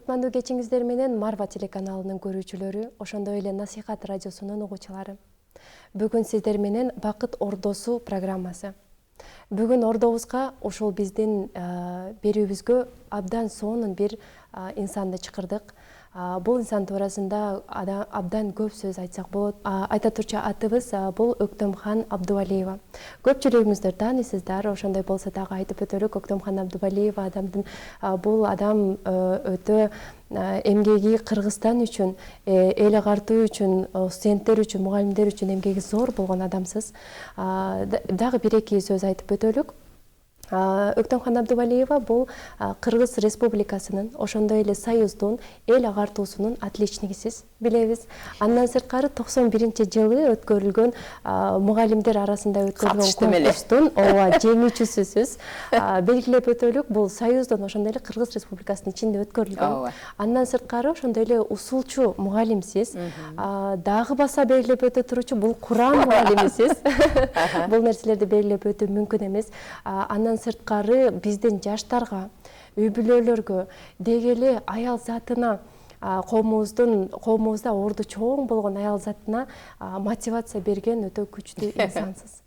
Кутмандуу кечиңиздер менен Марва телеканалынын көрүүчүлөрү, ошондой эле Насихат радиосунун угуучулары. Бүгүн сиздер менен Бакыт Ордосу программасы. Бүгүн ордобузга ушул биздин берүүбүзгө абдан сонун бир инсанды чакырдык. Бул инсан туурасында абдан көп сөз айтсак болот. Айта турчу атыбыз бул Өктөмхан Абдувалиева. Көпчүлүгүңүздөр таанысыздар, ошондой болсо дагы айтып өтөлүк. Өктөмхан Абдувалиева бул адам өтө эмгеги Кыргызстан үчүн, эл агартуу үчүн, студенттер үчүн, мугалимдер үчүн эмгеги зор болгон адамсыз. Дагы бир-эки сөз айтып өтөлүк. Өктөмхан Абдувалиева бул Кыргыз Республикасынын, ошондой эле Союздун эл агартуусунун отличнигисиз билебиз. Андан сырткары 91-жылы өткөрүлгөн мугалимдер арасында өткөрүлгөн конкурстун жеңүүчүсүсүз. Белгилеп өтөлүк, бул Союздун, ошондой эле Кыргыз Республикасынын ичинде өткөрүлгөн. Андан сырткары ошондой эле усулчу мугалимсиз. Дагы баса белгилеп өтө турчу, бул Куран мугалимисиз. Бул нерселерди белгилеп өтүү мүмкүн эмес. Андан сырткары биздин жаштарга, үй бүлөлөргө, деги эле аял затына, коомубузда орду чоң болгон аял затына мотивация берген өтө күчтүү инсансыз.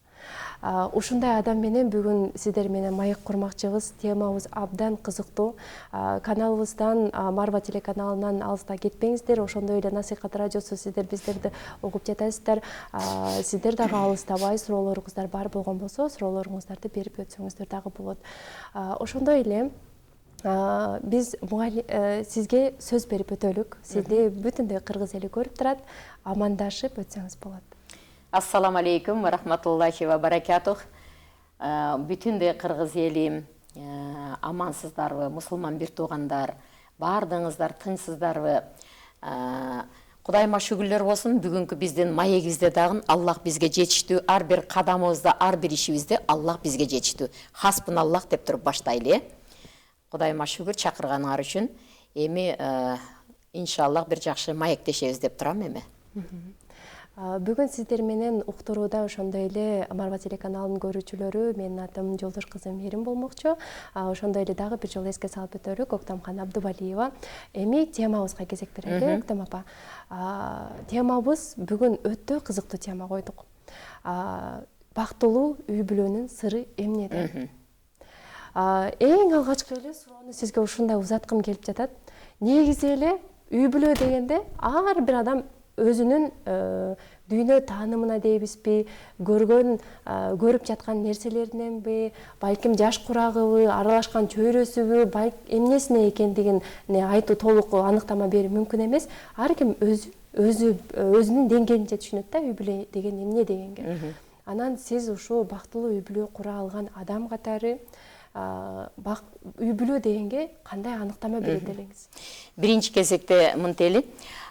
Ушундай адам менен бүгүн сиздер менен маек курмакчыбыз. Темабыз абдан кызыктуу. Каналыбыздан, Марва телеканалынан алыста кетпеңиздер. Ошондой эле Насихат радиосу сиздер биздерди угуп жатасыздар. Сиздер дагы алыстабай, суроолоруңуздар бар болгон болсо, суроолоруңуздарды берип өтсөңүздөр дагы болот. Ошондой эле биз сизге сөз берип өтөлүк. Сизди бүтүндөй кыргыз эли көрүп турат. Амандашып өтсөңүз болот. Ассаламу алейкум ва рахматуллахи ва баракатух. Бүтүндөй кыргыз эли амансыздарбы, мусулман бир туугандар, бардыгыңыздар тынчсыздарбы? Кудайыма шүгүрлөр болсун, бүгүнкү биздин маегибизде дагы Аллах бизге жетиштүү, ар бир кадамыбызда, ар бир ишибизде Аллах бизге жетиштүү. Хаспын Аллах деп туруп баштайлы. Кудайыма шүгүр чакырганыңар үчүн. Эми иншаллах бир жакшы маектешебиз деп турам эми. Бүгүн сиздер менен уктурууда ошондой эле Марва телеканалынын көрүүчүлөрү, менин атым Жолдош кызы Мээрим болмокчу. Ошондой эле дагы бир жолу эске салып өтөлүк, Өктөмхан Абдувалиева. Эми темабызга кезек берели, Өктөм апа. Темабыз бүгүн өтө кызыктуу тема койдук. Бактылуу үй бүлөнүн сыры эмнеде? Эң алгачкы эле суроону сизге ушундай узаткым келип жатат. Негизи эле үй бүлө дегенде ар бир адам өзүнүн дүйнө таанымына дейбизби, көрүп жаткан нерселериненби, балким жаш курагыбы, аралашкан чөйрөсүбү, эмнесине экендигин айтуу толук аныктама берүү мүмкүн эмес. Ар ким өзүнүн деңгээлинче түшүнөт да, үй бүлө деген эмне дегенге. Анан сиз ушул бактылуу үй бүлө кура алган адам катары үй бүлө дегенге кандай аныктама берет элеңиз? Биринчи кезекте мынтели,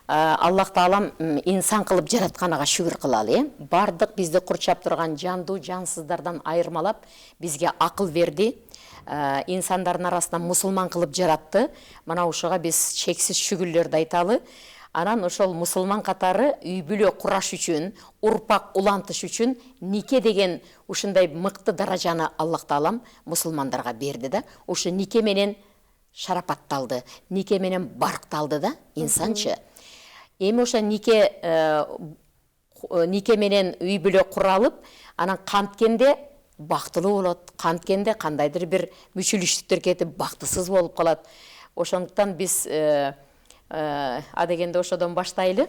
Аллах Таалам инсан кылып жаратканага шүгүр кылалы. Бардык бизди курчап турган жандуу жансыздардан айырмалап бизге акыл берди. Инсандардын арасынан мусулман кылып жаратты. Мына ушуга биз чексиз шүгүрлөрдү айталы. Анан ошол мусулман катары үй бүлө кураш үчүн, урпак улантыш үчүн нике деген ушундай мыкты даражаны Аллах Таалам мусулмандарга берди да. Ушу нике менен шарапатталды, нике менен баркталды да инсанчы. Эми ошо нике менен үй бүлө куралып, анан канткенде бактылуу болот, канткенде кандайдыр бир мүчүлүштүктөр кетип бактысыз болуп калат. Ошондуктан биз адегенде ошодон баштайлы.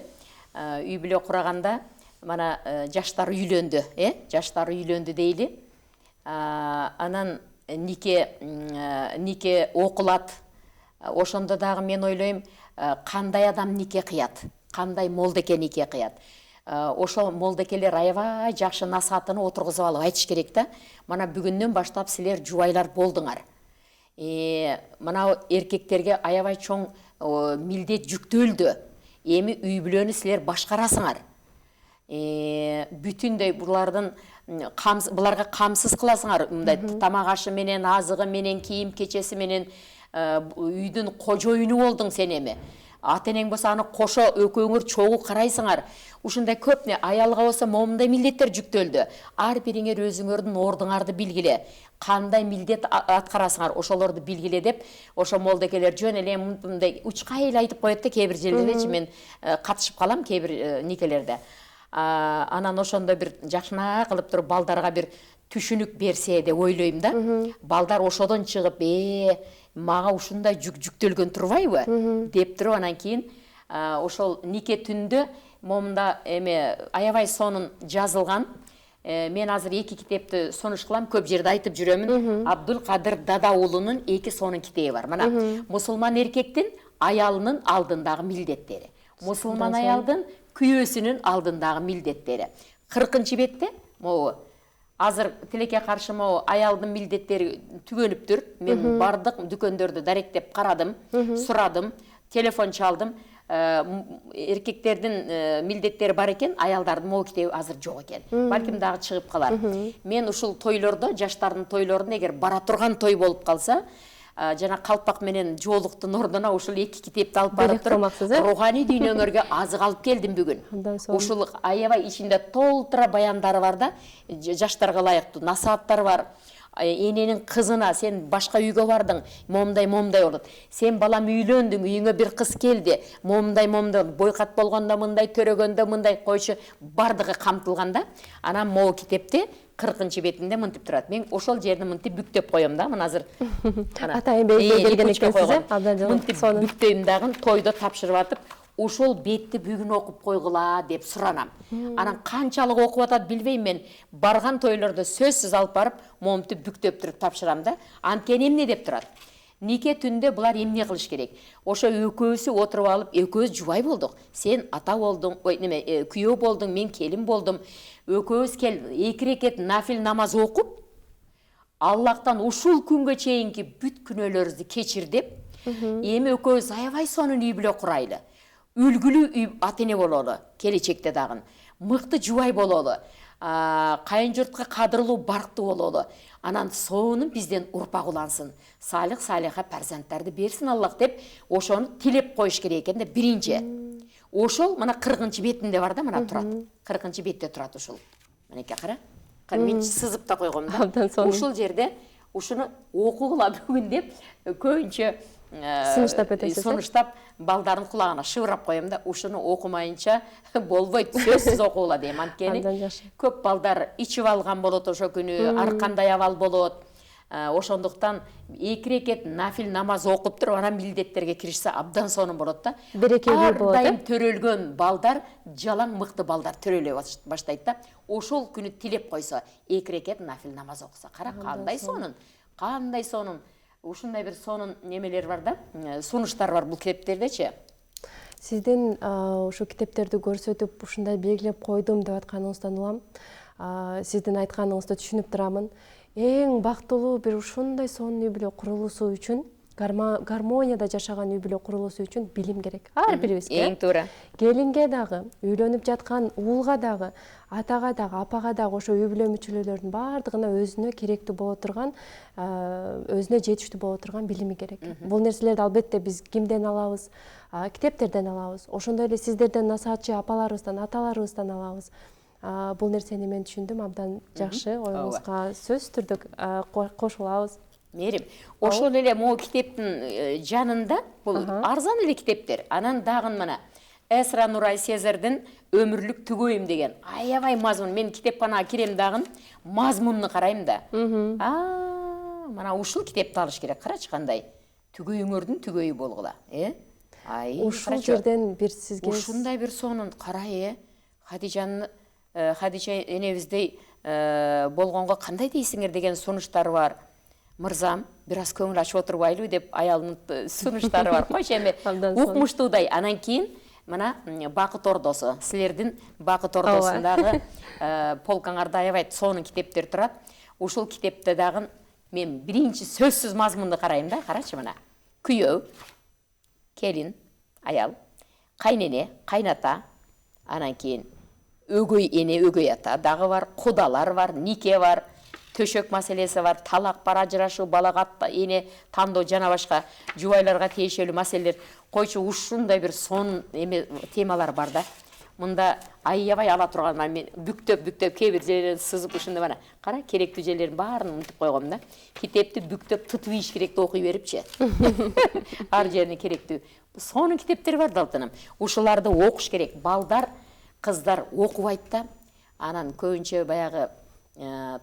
Үй бүлө кураганда мана жаштар үйлөндү, жаштар үйлөндү дейли. Анан нике окулат. Ошондо дагы мен ойлойм, кандай адам нике кыят, кандай молдеке нике кыят. Ошол молдекелер аябай жакшы насаатыны отургузуп алып айтыш керек да. Мана бүгүндөн баштап силер жубайлар болдуңар. Мына эркектерге аябай чоң милдет жүктөлдү. Эми үй бүлөнү силер башкарасыңар. Бүтүндөй буларга камсыз кыласыңар. Мындай тамак ашы менен, азыгы менен, кийим кечеси менен үйдүн кожоюну болдуң сен эми. ата энең болса аны кошо экөөңөр чогуу карайсыңар. Ушундай көп не аялга болсо момундай милдеттер жүктөлдү. Ар бириңер өзүңөрдүн ордуңарды билгиле. Кандай милдет аткарасыңар, ошолорду билгиле деп, ошо молдекелер жөн эле мындай учкайыл айтып коет да кээ бир жерлердечи мен катышып калам кээ бир никелерде. Анан ошондо бир жакшынаа кылып туруп балдарга бир түшүнүк берсе деп ойлойм да. Балдар ошодон чыгып, мага ушундай жүктөлгөн турбайбы деп туруп анан кийин ошол нике түндө момунда аябай сонун жазылган. Мен азыр 2 китепти сунуш кылам, көп жерде айтып жүрөмүн. Абдулкадыр Дадаулунун 2 сонун китеби бар. Мына мусулман эркектин аялынын алдындагы милдеттери. Мусулман аялдын күйөөсүнүн алдындагы милдеттери. 40 бетте могу азыр тилекке каршы могу аялдын милдеттери түгөнүптүр. Мен бардык дүкөндөрдү даректеп карадым, сурадым, телефон чалдым. Эркектердин милдеттери бар экен, аялдардын могу китеби азыр жок экен. Балким дагы чыгып калар. Мен ушул тойлордо, жаштардын тойлорунда эгер бара турган той болуп калса, жана калпак менен жоолуктун ордуна ушул 2 китепти алып барып туруп, руханий дүйнөңөргө азык алып келдим бүгүн. Ушул аябай ичинде толтура баяндары бар да, жаштарга ылайыктуу насааттар бар. Эненин кызына сен башка үйгө бардың, момундай болот. Сен балам үйлөндүң, үйүңө бир кыз келди, момундай бойкат болгондо мындай, төрөгөндө мындай, койчу бардыгы камтылганда, анан могу китепти 40 бетинде мынтип турат. Мен ошол жерди мынтип бүктөп коем да, мына азыр. Атайын берген экенсиз, мынтип бүктөйм дагы, тойдо тапшырып атып, ошол бетти бүгүн окуп койгула деп суранам. Анан канчалык окуп атат билбейм, мен барган тойлордо сөзсүз алып барып, момунтип бүктөп туруп тапшырам да. Анткени эмне деп турат? Нике түндө булар эмне кылыш керек? Ошо экөөсү отуруп алып, экөөбүз жубай болдук. Сен ата болдуң, күйөө болдуң, мен келин болдум. Экөөбүз кел 2 рекет нафил намаз окуп, Аллахтан ушул күнгө чейинки бүт күнөөлөрүбүздү кечир деп, эми экөөбүз аябай сонун үй бүлө курайлы. Үлгүлүү үй ата эне бололу, келечекте дагы. Мыкты жубай бололу. Кайын журтка кадырлуу барктуу бололу. Анан сонун бизден урпак улансын. Салих салиха перзенттарды берсин Аллах деп, ошону тилеп коюш керек экен да биринчи. Ошол мына 40 бетинде бар да, мына турат. 40 бетте турат ушул. Менеке кара. Мен сызып да койгом да. Ушул жерде ушуну окугула бүгүн деп көбүнчө сунуштап балдардын кулагына шыбырап коем да, ушуну окумайынча болбойт, сөзсүз окугула дейм. Анткени көп балдар ичип алган болот ошо күнү, ар кандай абал болот. Ошондуктан 2 рекет нафил намаз окуп туруп, анан милдеттерге киришсе абдан сонун болот да. Ар дайым төрөлгөн балдар, жалаң мыкты балдар төрөлө баштайт да. Ошол күнү тилеп койсо, 2 рекет нафил намаз окуса, кара кандай сонун, кандай сонун. Ушундай бир сонун немелер бар да, сунуштар бар бул китептердечи. Сиздин ушу китептерди көрсөтүп, ушундай белгилеп койдум деп атканыңыздан улам. Сиздин айтканыңызды түшүнүп турамын. Эң бактылуу бир ушундай сонун үй бүлө курулуусу үчүн, гармонияда жашаган үй бүлө курулуусу үчүн билим керек. Ар бирибизге. Эң туура. Келинге дагы, үйлөнүп жаткан уулга дагы, атага дагы, апага дагы ошо үй бүлө мүчөлөрүнүн бардыгына өзүнө керектүү боло турган, өзүнө жетиштүү боло турган билими керек. Бул нерселерди албетте биз кимден алабыз? Китептерден алабыз. Ошондой эле сиздерден насаатчы апаларыбыздан, аталарыбыздан алабыз. Бул нерсени мен түшүндүм, абдан жакшы. Оюңузга сөзсүз түрдө кошулабыз. Мерим, ошол эле могу китептин жанында, бул арзан эле китептер. Анан дагы мына Эсра Нурай Сезердин өмүрлүк түгөйүм деген аябай мазмун. Мен китепканага кирем дагы мазмунну карайм да. Мына ушул китепти алыш керек. Карачы кандай түгөйүңөрдүн түгөйү болгула, Ушул жерден бир сизге ушундай бир сонун карай, Хадижа энебиздей болгонго кандай дейсиңер деген сунуштары бар. Мырзам, бир аз көңүл ачып отурбайлы деп аялынын сунуштары бар. Койчу эми укмуштуудай. Анан кийин мына Бакыт Ордосу, силердин Бакыт Ордосундагы полкаңарда аябай сонун китептер турат. Ушул китепте дагы мен биринчи сөзсүз мазмунду карайм да, карачы мына. Күйөө, келин, аял, кайнене, кайната, анан кийин өгөй эне, өгөй ата дагы бар, кудалар бар, нике бар. төшөк маселеси бар, талак бар, ажырашуу, балага эне тандоо жана башка жубайларга тиешелүү маселелер. Койчу ушундай бир сон темалар бар да. Мында аябай ала турган мен бүктөп кээ бир жерлерин сызып ушундай бана кара керектүү жерлерин баарын унутуп койгом да. Китепти бүктөп тутуп ийиш керек окуй берипчи. Ар жерине керектүү. Сонун китептер бар далтыным. Ушуларды окуш керек. Балдар, кыздар окубайт да. Анан көбүнчө баягы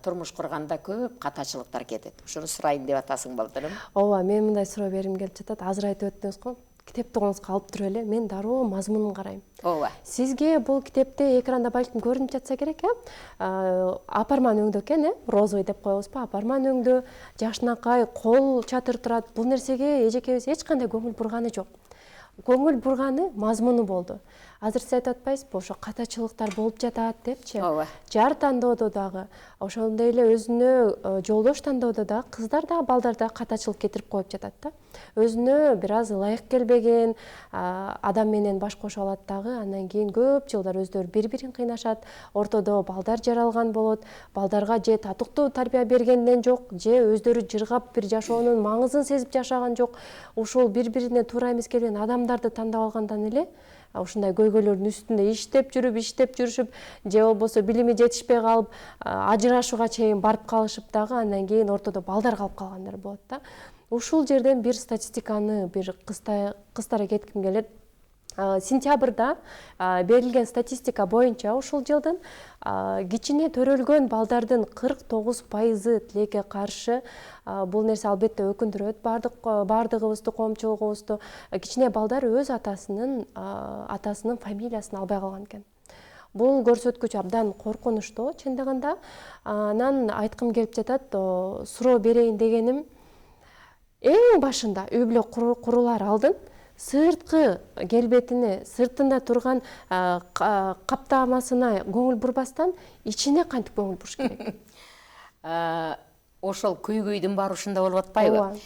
турмуш курганда көп катачылыктар кетет. Ушуну сурайын деп атасың балтырым. Ооба, мен мындай суроо бергим келип жатат. Азыр айтып өттүңүз го. Китепти оңузга алып туруп эле, мен дароо мазмунун карайм. Ооба. Сизге бул китепти экранда балким көрүнүп жатса керек, апарман өңдө экен, розовый деп коебузбу? Апарман өңдө, жашнакай, кол чатыр турат. Бул нерсеге эжекебиз эч кандай көңүл бурганы жок. Көңүл бурганы мазмуну болду. Азыр сиз айтып атпайсызбы, ошо катачылыктар болуп жатат депчи. Ооба. Жар тандоодо дагы, ошондой эле өзүнө жолдош тандоодо дагы кыздар да, балдар да катачылык кетирип коюп жатат да. Өзүнө бир аз ылайык келбеген адам менен баш кошо алат дагы, андан кийин көп жылдар өздөрү бири-бирин кыйнашат. Ортодо балдар жаралган болот. Балдарга же татыктуу тарбия бергенден жок, же өздөрү жыргап бир жашоонун маңызын сезип жашаган жок. Ушул бири-бирине туура эмес келген адамдарды тандап алгандан эле ушундай көйгөйлөрдүн үстүндө иштеп жүрүшүп, же болбосо билими жетишпей калып, ажырашууга чейин барып калышып дагы андан кийин ортодо балдар калып калгандар болот да. Ушул жерден бир статистиканы бир кыстара кетким келет. Сентябрда берилген статистика боюнча ушул жылдын кичине төрөлгөн балдардын 49% тилекке каршы. Бул нерсе албетте өкүндүрөт бардыгыбызды, коомчулугубузду. Кичине балдар өз атасынын фамилиясын албай калган экен. Бул көрсөткүч абдан коркунучтуу чындыгында. Анан айткым келип жатат, суроо берейин дегеним, эң башында үй бүлө курулар алдын сырткы келбетине, сыртында турган каптамасына көңүл бурбастан, ичине кантип көңүл буруш керек? Ошол көйгөйдүн баары ушунда болуп атпайбы?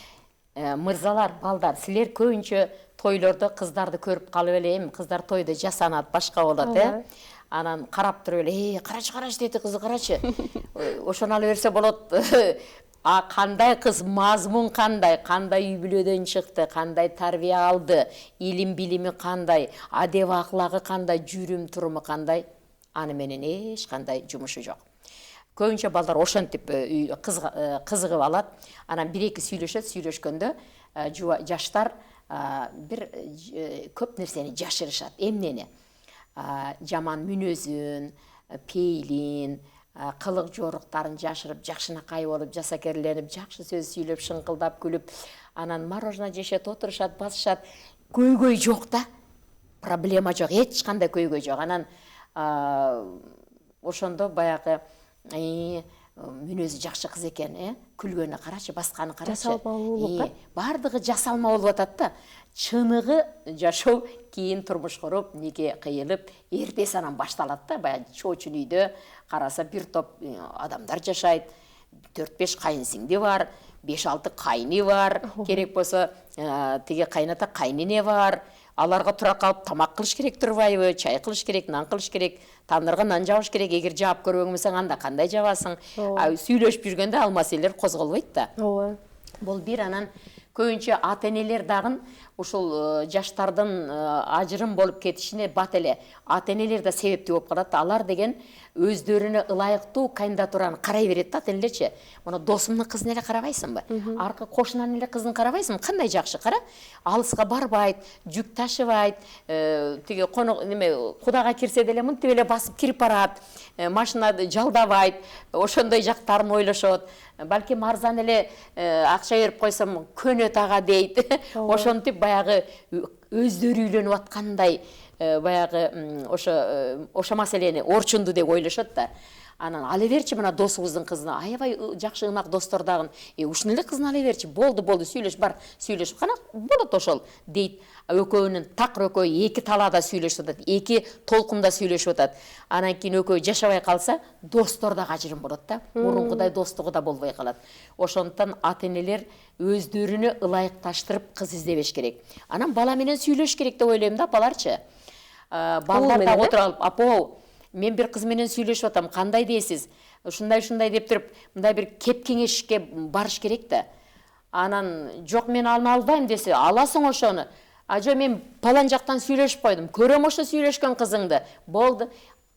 Мырзалар, балдар, силер көбүнчө тойлордо кыздарды көрүп калып эле, кыздар тойдо жасанат, башка болот, Анан карап туруп эле, карачы дейт кызды, карачы. Ошону ала берсе болот. Кандай кыз, мазмун кандай үй бүлөдөн чыкты, кандай тарбия алды, илим билими кандай, адеп аклагы кандай, жүрүм туруму кандай, аны менен эч кандай жумушу жок. Көбүнчө балдар ошентип кызыгып алат. Анан бир-эки сүйлөшкөндө жаштар бир көп нерсени жашырышат. Эмнени? Жаман мүнөзүн, пейлин, кылык жоруктарын жашырып, жакшынакай болуп, жасакерленип, жакшы сөз сүйлөп, шыңкылдап, күлүп, анан мороженое жешет, отурушат, басышат. Көйгөй жок да. Проблема жок, эч кандай көйгөй жок. Анан ошондо баягы мүнөзү жакшы кыз экен, күлгөнү карачы, басканы карачы. Жасалмалуулук, бардыгы жасалма болуп атат да. Чыныгы жашоо кийин турмуш куруп, неке кыйылып, эртеси анан башталат да. Баягы чоочун үйдө караса бир топ адамдар жашайт. 4-5 кайынсиңди бар, 5-6 кайны бар. Керек болсо тиги кайната, кайнене бар. Аларга тура калып тамак кылыш керек турбайбы, чай кылыш керек, нан кылыш керек, тандырга нан жабыш керек. Эгер жаап көрбөгөнсөң, анда кандай жабасың? Сүйлөшүп жүргөндө ал маселелер козголбойт да. Ооба. Бул бир. Анан көбүнчө ата-энелер дагы ушул жаштардын ажырым болуп кетишине бат эле ата-энелер да себептүү болуп калат. Алар деген өздөрүнө ылайыктуу кандидатураны карай берет да, ата-энелерчи. Мына досумдун кызын эле карабайсыңбы? Аркы кошунанын эле кызын карабайсыңбы? Кандай жакшы, кара. Алыска барбайт, жүк ташыбайт, тиги конок кудага кирсе деле мынтип эле басып кирип барат, машинаны жалдабайт, ошондой жактарын ойлошот. Балким арзан эле акча берип койсом көнөт ага дейт. Ошентип баягы өздөрү үйлөнүп аткандай баягы ошо маселени орчунду деп ойлошот да. Анан ала берчи мына досубуздун кызына, аябай жакшы ынак достор дагы. Ушуну эле кызын ала берчи. Болду, сүйлөш, бар, сүйлөшүп кана болот ошол дейт. Экөөнүн такыр экөө эки талаада сүйлөшүп атат, эки толкунда сүйлөшүп атат. Анан кийин экөө жашабай калса, достор да ажырым болот да. Мурункудай достугу да болбой калат. Ошондуктан ата-энелер өздөрүнө ылайыкташтырып кыз издебеш керек. Анан бала менен сүйлөш керек деп ойлойм да, баларчы. Балдар да отуруп алып, апа, мен бир кыз менен сүйлөшүп атам, кандай дейсиз? ушундай деп туруп мындай бир кеп кеңешке барыш керек да. Анан жок мен албайм десе, аласың ошону. Жок мен палан жактан сүйлөшүп койдум. Көрөм ошо сүйлөшкөн кызыңды. Болду.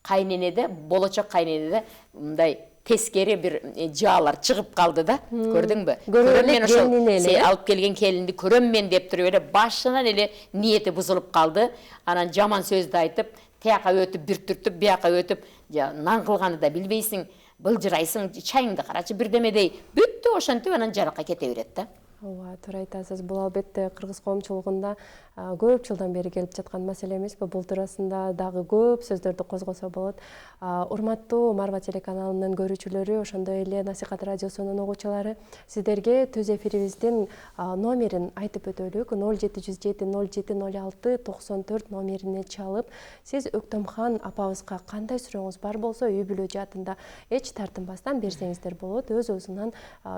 Кайненеде, болочок кайненеде мындай тескери бир жаалар чыгып калды да. Көрдүңбү? Көрөм мен ошо сен алып келген келинди көрөм мен деп туруп эле башынан эле ниети бузулуп калды. Анан жаман сөздү айтып, тияка өтүп, бир түртүп, бияка өтүп, нан кылганы да билбейсиң, былжырайсың, чайыңды карачы бирдемедей. Бүттү ошентип анан жаракка кете берет да. Ооба, туура айтасыз. Бул албетте кыргыз коомчулугунда көп жылдан бери келип жаткан маселе эмеспи? Бул туурасында дагы көп сөздөрдү козгосо болот. Урматтуу Марва телеканалынын көрүүчүлөрү, ошондой эле Насихат радиосунун угуучулары, сиздерге түз эфирибиздин номерин айтып өтөлүк. 0707 0706 94 номерине чалып, сиз Өктөмхан апабызга кандай сурооңуз бар болсо, үй бүлө жаатында эч тартынбастан берсеңиздер болот. Өз-өзүнөн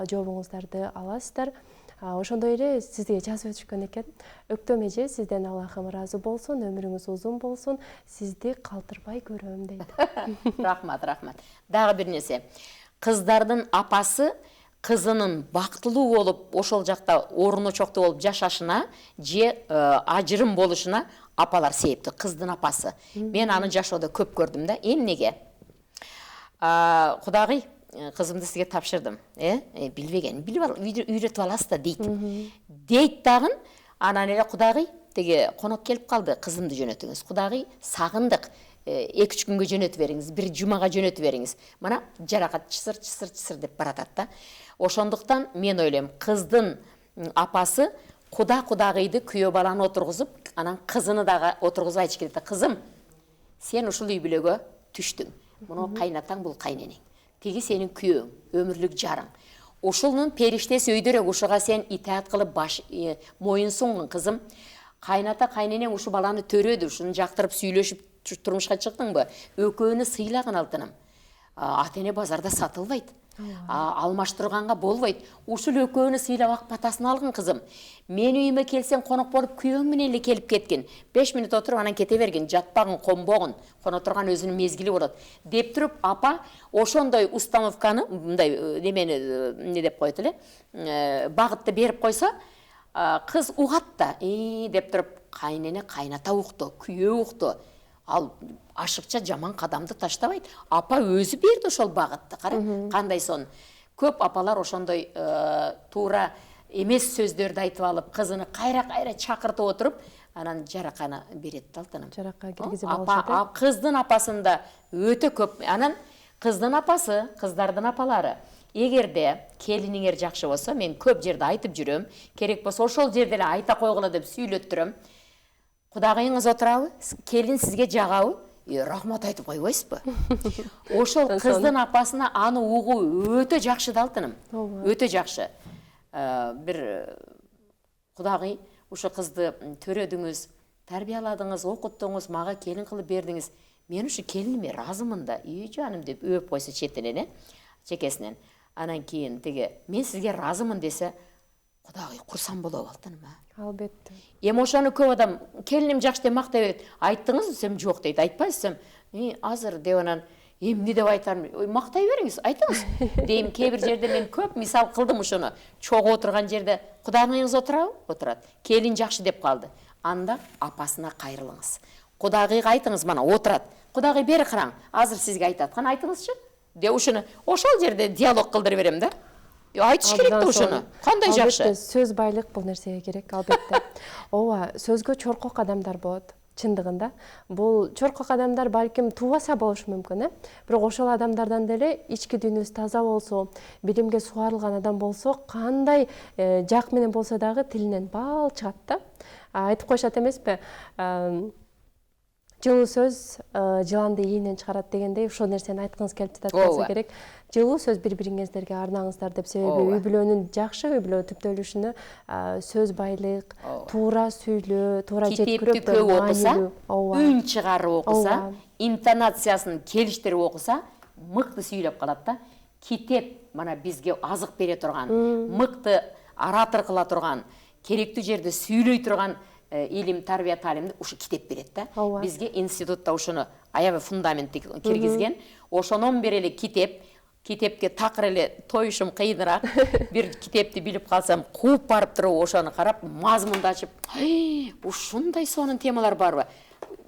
жообуңуздарды аласыздар. Ошондой эле сизге жазып өтүшкөн экен. Өктөм эже, сизден Аллахым ыраазы болсун, өмүрүңүз узун болсун, сизди калтырбай көрөм дейт. Рахмат. Дагы бир нерсе. Кыздардын апасы кызынын бактылуу болуп, ошол жакта оруну чоктуу болуп жашашына же ажырым болушуна апалар себептүү. Кыздын апасы. Мен аны жашоодо көп көрдүм да. Эмнеге? Кудагый кызымды сизге тапшырдым. Билбеген, үйрөтүп аласыз да дейт. Дейт дагы, анан эле Кудагый теге конок келип калды, кызымды жөнөтүңүз. Кудагый сагындык, 2-3 күнгө жөнөтүп бериңиз, бир жумага жөнөтүп бериңиз. Мына жаракат чысыр деп баратат да. Ошондуктан мен ойлойм, кыздын апасы Кудагыйды күйөө баланы отургузуп, анан кызыны дагы отургузуп айтыш керек да. Кызым, сен ушул үй бүлөгө түштүң. Муну кайнатаң, бул кайненең. Теги сенин күйөөң, өмүрлүк жарың. Ушунун периштеси өйдөрөк, ушуга сен итаат кылып моюн сунгун кызым. Кайната кайненең ушу баланы төрөдү, ушуну жактырып сүйлөшүп турмушка чыктыңбы? Экөөнү сыйлагын алтыным. Ата-эне базарда сатылбайт. Алмаштырганга болбойт. Ушул экөөнү сыйлап ак батасын алгын кызым. Мен үйүмө келсең конок болуп күйөөң менен эле келип кеткин. 5 минут отуруп анан кете бергин, жатпагын, комбогун. Коно турган өзүнүн мезгили болот. Деп туруп апа ошондой установканы, мындай немени эмне деп коет эле, багытты берип койсо, кыз угат да, деп туруп кайнене кайната укту, күйөө укту. Ал ашыкча жаман кадамды таштабайт. Апа өзү берди ошол багытты. Кара, кандай сон. Көп апалар ошондой туура эмес сөздөрдү айтып алып, кызыны кайра чакыртып отуруп, анан жараканы берет алтыным. Жаракка киргизип алышат. Кыздын апасында өтө көп. Анан кыздын апасы, кыздардын апалары, эгерде келиниңер жакшы болсо, мен көп жерде айтып жүрөм, керек болсо ошол жерде эле айта койгула деп сүйлөттүрөм. Кудагыйыңыз отурабы? Келин сизге жагабы? Рахмат айтып койбойсузбу? Ошол кыздын апасына аны угуу өтө жакшы да алтыным. Өтө жакшы. Бир Кудагый ушу кызды төрөдүңүз, тарбияладыңыз, окуттуңуз, мага келин кылып бердиңиз. Мен ушу келиниме ыраазымын да, жаным деп өп койсо четинен, чекесинен. Анан кийин теге мен сизге ыраазымын десе, Кудагый курсам болобу алтыным, Албетте. Эми ошону көп адам келиним жакшы деп мактай берет. Айттыңыз десем жок дейт. Айтпайсызсам, азыр деп анан эмне деп айтарым? Мактай бериңиз, айтыңыз. Дейм, кээ бир жерде мен көп мисал кылдым ошону. Чогуу отурган жерде Кудагыйыңыз отурабы? Отурат. Келин жакшы деп калды. Анда апасына кайрылыңыз. Кудагыйга айтыңыз, мана отурат. Кудагый бери караң. Азыр сизге айтат. Кана айтыңызчы? Деп ушуну ошол жерде диалог кылдырып берем да. Айтыш керек да ушуну. Кандай жакшы. Албетте сөз байлык бул нерсеге керек, албетте. Ооба, сөзгө чоркок адамдар болот. Чындыгында бул чоркок адамдар балким туубаса болушу мүмкүн, бирок ошол адамдардан деле ички дүйнөсү таза болсо, билимге сугарылган адам болсо, кандай жак менен болсо дагы тилинен бал чыгат да. Айтып коюшат эмеспи? Жылуу сөз жыланды ийинен чыгарат дегендей, ошол нерсени айткыңыз келип жатат болсо керек. Жылуу сөз бири-бириңиздерге арнаңыздар деп, себеби үй бүлөнүн жакшы үй бүлө түптөлүшүнө сөз байлык, туура сүйлөө, туура жеткирүү окуса, үн чыгарып окуса, интонациясын келиштирип окуса, мыкты сүйлөп калат да. Китеп мана бизге азык бере турган, мыкты оратор кыла турган, керектүү жерде сүйлөй турган илим, тарбия, таалимди ушу китеп берет да. Бизге институтта ушуну аябай фундаментти киргизген. Ошонон бери эле китеп Китепке такыр эле тоюшум кыйыныраак. Бир китепти билип калсам, кууп барып туруп ошону карап, мазмунду ачып, ушундай сонун темалар барбы?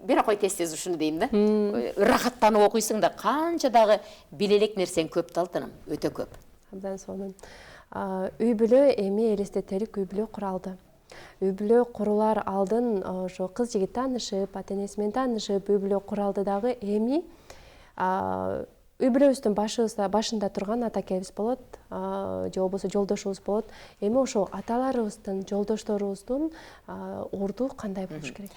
Бера кой тез ушуну дейм да. Ырахаттанып окуйсуң да, канча дагы биле элек нерсең көп да алтыным, өтө көп. Абдан сонун. Үй бүлө эми элестетелик үй бүлө куралды. Үй бүлө курулар алдын ошо кыз жигит таанышып, ата-энеси менен таанышып, үй бүлө куралды дагы эми үй бүлөбүздүн башында турган ата акебиз болот, же болбосо жолдошубуз болот. Эми ошо аталарыбыздын, жолдошторубуздун орду кандай болуш керек?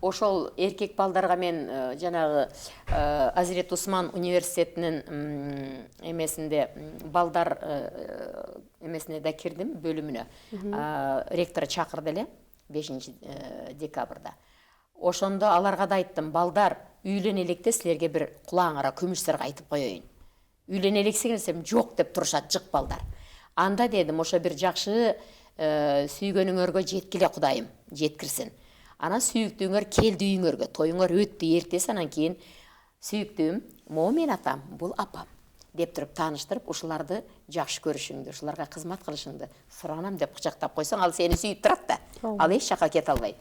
Ошол эркек балдарга мен жанагы Азирет Усман университетинин эмесинде балдар эмесине да кирдим, бөлүмүнө. Ректор чакырды эле 5 декабрда. Ошондо аларга да айттым, балдар, үйлөн электе силерге бир кулаңара күмүш сырга айтып коеюн. Үйлөн элексиңер десем, жок деп турушат жык балдар. Анда дедим, ошо бир жакшы сүйгөнүңөргө жеткиле Кудайым, жеткирсин. Анан сүйүктүүңөр келди үйүңөргө, тоюңөр өттү эртеси, анан кийин сүйүктүүм, могу мен атам, бул апам деп туруп тааныштырып, ушуларды жакшы көрүшүңдү, ушуларга кызмат кылышыңды суранам деп кучактап койсоң, ал сени сүйүп турат да. Ал эч жака кете албайт.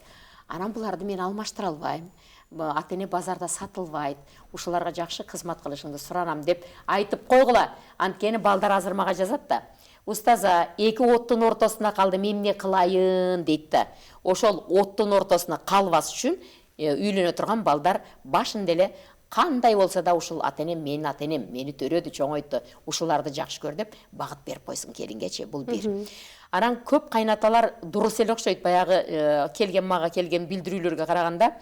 Анан буларды мен алмаштыра албайм. Ата-эне базарда сатылбайт. Ушуларга жакшы кызмат кылышыңды суранам деп айтып койгула. Анткени балдар азыр мага жазат да. Устаза, эки оттун ортосуна калдым, эмне кылайын дейт да. Ошол оттун ортосуна калбас үчүн үйлөнө турган балдар башында эле кандай болсо да ушул ата-энем, менин ата-энем, мени төрөдү, чоңойтты, ушуларды жакшы көр деп багыт берип койсун келингечи. Бул бир. Анан көп кайнаталар дурус эле окшойт. Баягы мага келген билдирүүлөргө караганда,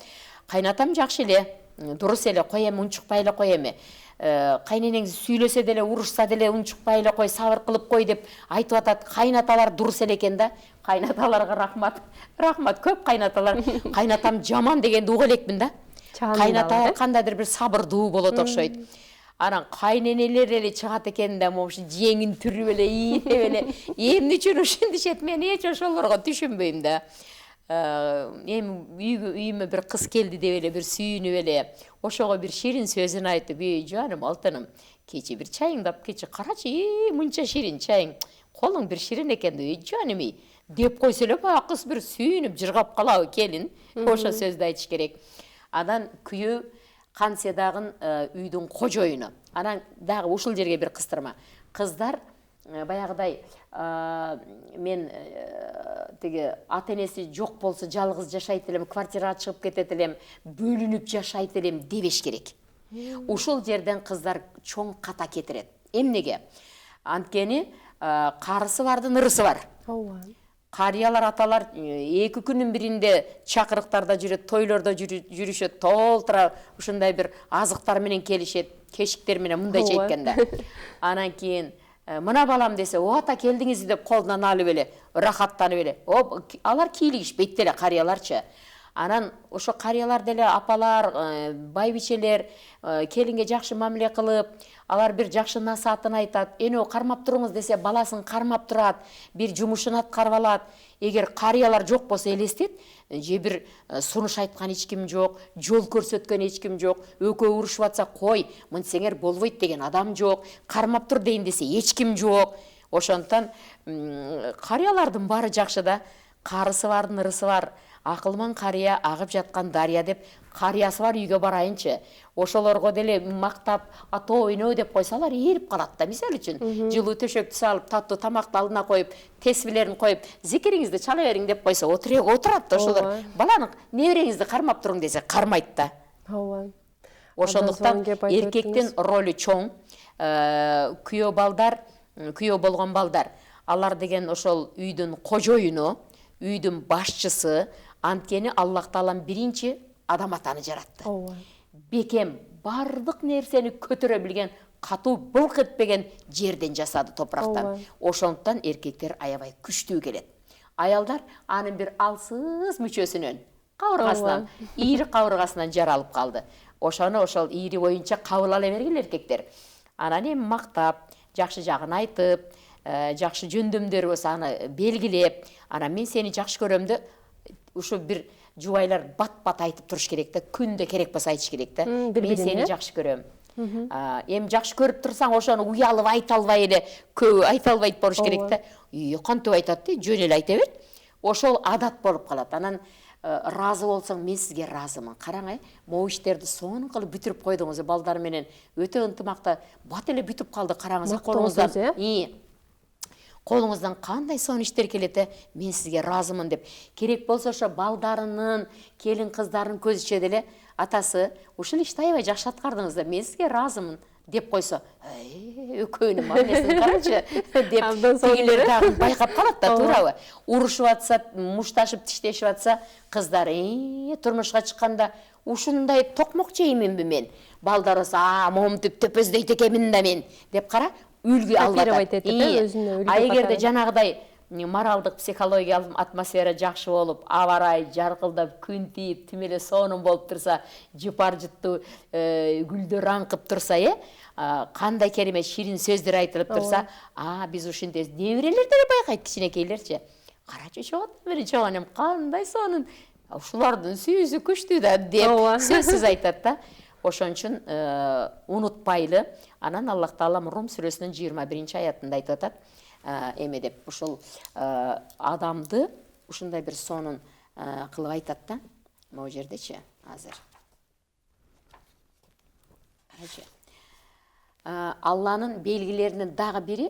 кайнатам жакшы эле, дурус эле, кой эми унчукпай эле кой эми. Кайненеңиз сүйлөсө деле, урушса деле унчукпай эле кой, сабыр кылып кой деп айтып атат. Кайнаталар дурус эле экен да. Кайнаталарга рахмат. Рахмат, көп кайнаталар. Кайнатам жаман дегенди уга элекмин да. Кайнаталар кандайдыр бир сабырдуу болот окшойт. Анан кайненелер эле чыгат экен да, могу жеңин түрүп эле, ийип эле, эмне үчүн ушинтишет, мен эч ошолорго түшүнбөйм да. Эми үйүмө бир кыз келди деп эле бир сүйүнүп эле, ошого бир ширин сөзүн айтып, жаным, алтыным, кече бир чайыңды алып кече, карачы, мынча ширин чайың, колуң бир ширин экен да, жаным, деп койсо эле баягы кыз бир сүйүнүп жыргап калабы келин. Ошо сөздү айтыш керек. Анан күйөө Канседагын үйдүн кожоюну. Анан дагы ушул жерге бир кыстырма. Кыздар баягыдай мен тиги ата-энеси жок болсо жалгыз жашайт элем, квартирага чыгып кетет элем, бөлүнүп жашайт элем дебеш керек. Ушул жерден кыздар чоң ката кетирет. Эмнеге? Анткени карысы бардын ырысы бар. Карыялар, аталар эки күнүн биринде чакырыктарда жүрөт, тойлордо жүрүшөт, толтура ушундай бир азыктар менен келишет, кешиктер менен мындайча айтканда. Анан кийин мына балам десе, о ата келдиңиз деп колунан алып эле, рахаттанып эле. Алар кийлигишпейт деле карыяларчы. Анан ошо карыялар деле апалар, байбичелер келинге жакшы мамиле кылып, алар бир жакшы насаатын айтат. Эне кармап туруңуз десе, баласын кармап турат, бир жумушун аткарып алат. Эгер карыялар жок болсо элестет, же бир сунуш айткан эч ким жок, жол көрсөткөн эч ким жок, экөө урушуп атса, кой, мынтсеңер болбойт деген адам жок, кармап тур дейин десе эч ким жок. Ошондон карыялардын баары жакшы да, карысы бардын ырысы бар. Акылман карыя агып жаткан дария деп, карыясы бар үйгө барайынчы. Ошолорго деле мактап, ата ойноо деп койсалар эрип калат да. Мисалы үчүн, жылуу төшөктү салып, таттуу тамакты алдына коюп, тесбилерин коюп, зекириңизди чала бериң деп койсо, отурат да ошолор. Баланы небереңизди кармап туруң десе, кармайт да. Ошондуктан эркектин ролу чоң. Күйөө балдар, күйөө болгон балдар, алар деген ошол үйдүн кожоюну, үйдүн башчысы, анткени Аллах Таалам биринчи адам атаны жаратты. Бекем, бардык нерсени көтөрө билген, катуу былк этпеген жерден жасады, топурактан. Ошондуктан эркектер аябай күчтүү келет. Аялдар анын бир алсыз мүчөсүнөн, кабыргасынан, ийри кабыргасынан жаралып калды. Ошону ошол ийри боюнча кабыл ала бергил эркектер. Анан эми мактап, жакшы жагын айтып, жакшы жөндөмдөр болсо аны белгилеп, анан мен сени жакшы көрөмдү, ушу бир жубайлар бат-бат айтып туруш керек да, күндө керек болсо айтыш керек да. Мен сени жакшы көрөм. Эми жакшы көрүп турсаң, ошону уялып айта албай эле, көбү айта албайт болуш керек да. Кантип айтат де, жөн эле айта берет. Ошол адат болуп калат. Анан разы болсоң, мен сизге разымын. Караң, могу иштерди сонун кылып бүтүрүп койдуңуз. Балдар менен өтө ынтымакта бат эле бүтүп калды. Караңыз, колуңуздан кандай сонун иштер келет, мен сизге разымын деп. Керек болсо ошо балдарынын, келин кыздарынын көзүчө деле атасы ушул ишти аябай жакшы аткардыңыз да, мен сизге разымын деп койсо, экөөнүн мамилесин карачы деп тигилер дагы байкап калат да, туурабы? Урушуп атса, мушташып тиштешип атса, кыздар турмушка чыкканда ушундай токмок жейминби мен? Балдар болсо, момтип төпөздөйт экенмин да мен деп кара, үлгү алып атат. А эгерде жанагыдай моралдык психологиялык атмосфера жакшы болуп, аба ырайы жаркылдап, күн тийип, тим эле сонун болуп турса, жыпар жыттуу гүлдөр аңкып турса, кандай керемет ширин сөздөр айтылып турса, биз ушинтебиз. Неберелер деле байкайт, кичинекейлерчи. Карачы чогот, бери чогонем кандай сонун, ушулардын сүйүүсү күчтүү да деп сөзсүз айтат да. Ошон үчүн унутпайлы. Анан Аллах Таалам Рум сүрөсүнүн 21-аятында айтып атат. Эме деп, ушул адамды ушундай бир сонун кылып айтат да. Могу жердечи, азыр. Карачы. Алланын белгилеринин дагы бири,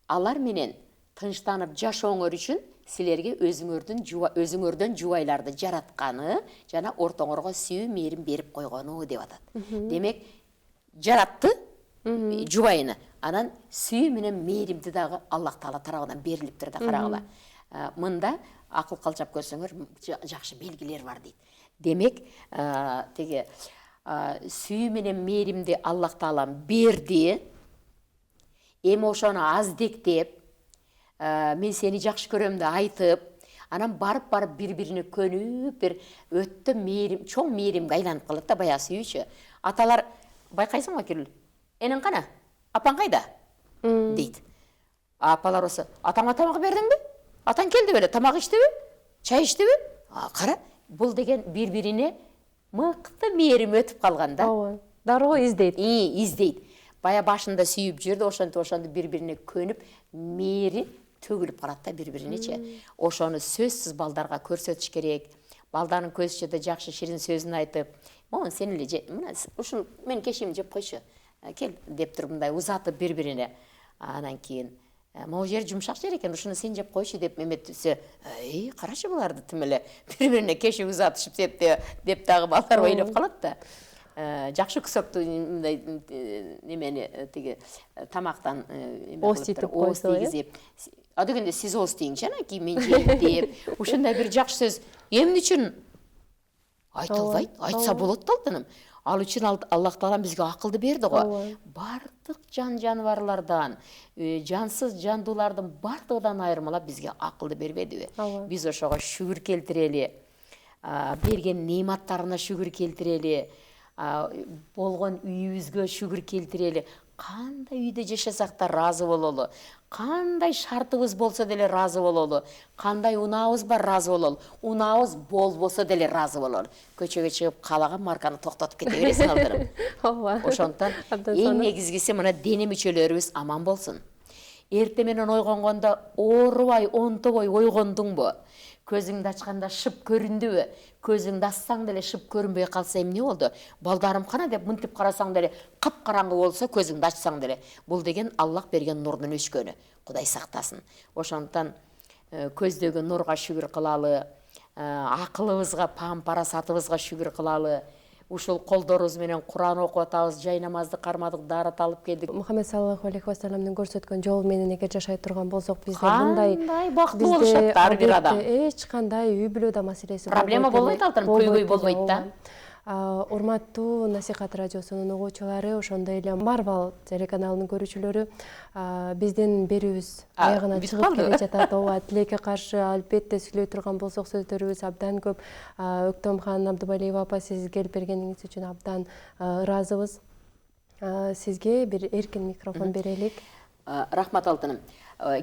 алар менен тынчтанып жашооңор үчүн силерге өзүңөрдөн жубайларды жаратканы жана ортоңорго сүйүү мээрим берип койгону деп атат. Демек, жаратты жубайыны, анан сүйүү менен мээримди дагы Аллах Таала тарабынан берилиптир да, карагыла. Мында акыл калчап көрсөңөр жакшы белгилер бар дейт. Демек, теге сүйүү менен мээримди Аллах Таалам берди. Эми ошону аздектеп, мен сени жакшы көрөм деп айтып, анан барып бири-бирине көнүп, бир өттө мээрим, чоң мээримге айланып калат да, баягы сүйүүчү. Аталар байкайсыңбы, Кирил? Энең кана? Апаң кайда? Дейт. Апалар болсо, атаңа тамак бердиңби? Атаң келди беле, тамак иштиби? Чай иштиби? Кара, бул деген бири-бирине мыкты мээрим өтүп калган да. Дароо издейт. Издейт. Бая башында сүйүп жүрдү, ошондо бири-бирине көнүп, мээри төгүлүп калат да бири-биринечи. Ошону сөзсүз балдарга көрсөтүш керек. Балдардын көзүчө да жакшы ширин сөзүн айтып, "Момун сен эле мына ушул мен кешимди жеп койчу. Кел" деп туруп мындай узатып бири-бирине. Анан кийин могу жер жумшак жер экен, ушуну сен жеп койчу деп эметсе, карачы буларды тим эле бири-бирине кешип узатышып деп дагы балдар ойлоп калат да. Жакшы күсөктү мындай немени тиги тамактан ооз тийгизип, дегенде сиз ооз тийиңчи, анан мен жейм деп, ушундай бир жакшы сөз эмне үчүн айтылбайт? Айтса болот да алтыным. Ал үчүн Аллах Таала бизге акылды берди го. Бардык жан жаныбарлардан, жансыз жандуулардын бардыгынан айырмалап бизге акылды бербедиби? Биз ошого шүгүр келтирели, берген неаматтарына шүгүр келтирели, болгон үйүбүзгө шүгүр келтирели. Кандай үйдө жашасак да разы бололу, кандай шартыбыз болсо деле разы бололу, кандай унаабыз бар разы бололу, унаабыз болбосо деле разы бололу. Көчөгө чыгып каалаган марканы токтотуп кете бересиң алдырым. Ошондон эң негизгиси мына дене мүчөлөрүбүз аман болсун. Эртең менен ойгонгондо оорубай, онтобой ойгондуңбу? Көзүңдү ачканда шып көрүндүбү? Көзүңдү ачсаң деле шып көрүнбөй калса эмне болду? Балдарым кана деп мынтип карасаң деле капкараңгы болсо, көзүңдү ачсаң деле. Бул деген Аллах берген нурдун өчкөнү. Кудай сактасын. Ошондон көздөгү нурга шүгүр кылалы, акылыбызга, пам-парасатыбызга шүгүр кылалы. Ушул колдорубуз менен Куран окуп атабыз, жай намазды кармадык, даарат алып келдик. Мухаммед саллаллаху алейхи ва салламдын көрсөткөн жолу менен эгер жашай турган болсок, бизде мындай бактылуу болушат ар бир адам. Эч кандай үй бүлөдө маселеси проблема болбойт, алтын көйгөй болбойт да. Урматтуу Насихат радиосунун угуучулары, ошондой эле Марвал телеканалынын көрүүчүлөрү, биздин берүүбүз аягына чыгып келе жатат. Ооба, тилекке каршы албетте сүйлөй турган болсок сөздөрүбүз абдан көп. Өктөмхан Абдыбалиева апа, сиз келип бергениңиз үчүн абдан ыраазыбыз. Сизге бир эркин микрофон берелик. Рахмат алтыным.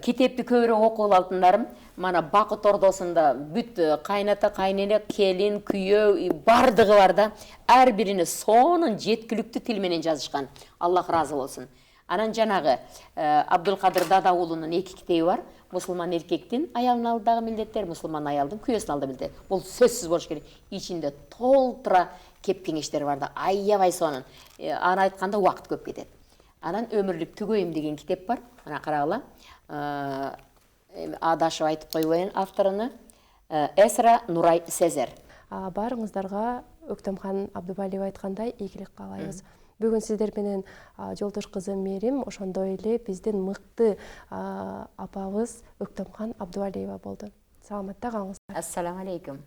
Китепти көбүрөөк окуп алтындарым. Мана Бакыт Ордосунда бүт кайната, кайнене, келин, күйөө бардыгы бар да. Ар бирине сонун жеткиликтүү тил менен жазышкан. Аллах разы болсун. Анан жанагы Абдулкадыр Дада уулунун 2 китеби бар. Мусулман эркектин аялынын алдагы милдеттер, мусулман аялдын күйөөсүнүн алдагы милдеттер. Бул сөзсүз болуш керек. Ичинде толтура кеп кеңештер бар да. Аябай сонун. Аны айтканда убакыт көп кетет. Анан өмүрлүк түгөйүм деген китеп бар. Ана карагыла. Адашып айтып койбойн авторуну Эсра Нурай Сезер. Барыңыздарга Өктөмхан Абдубалиев айткандай ийгилик каалайбыз. Бүгүн сиздер менен жолдош кызым Мерим, ошондой эле биздин мыкты апабыз Өктөмхан Абдубалиева болду. Саламатта калыңыздар. Ассаламу алейкум.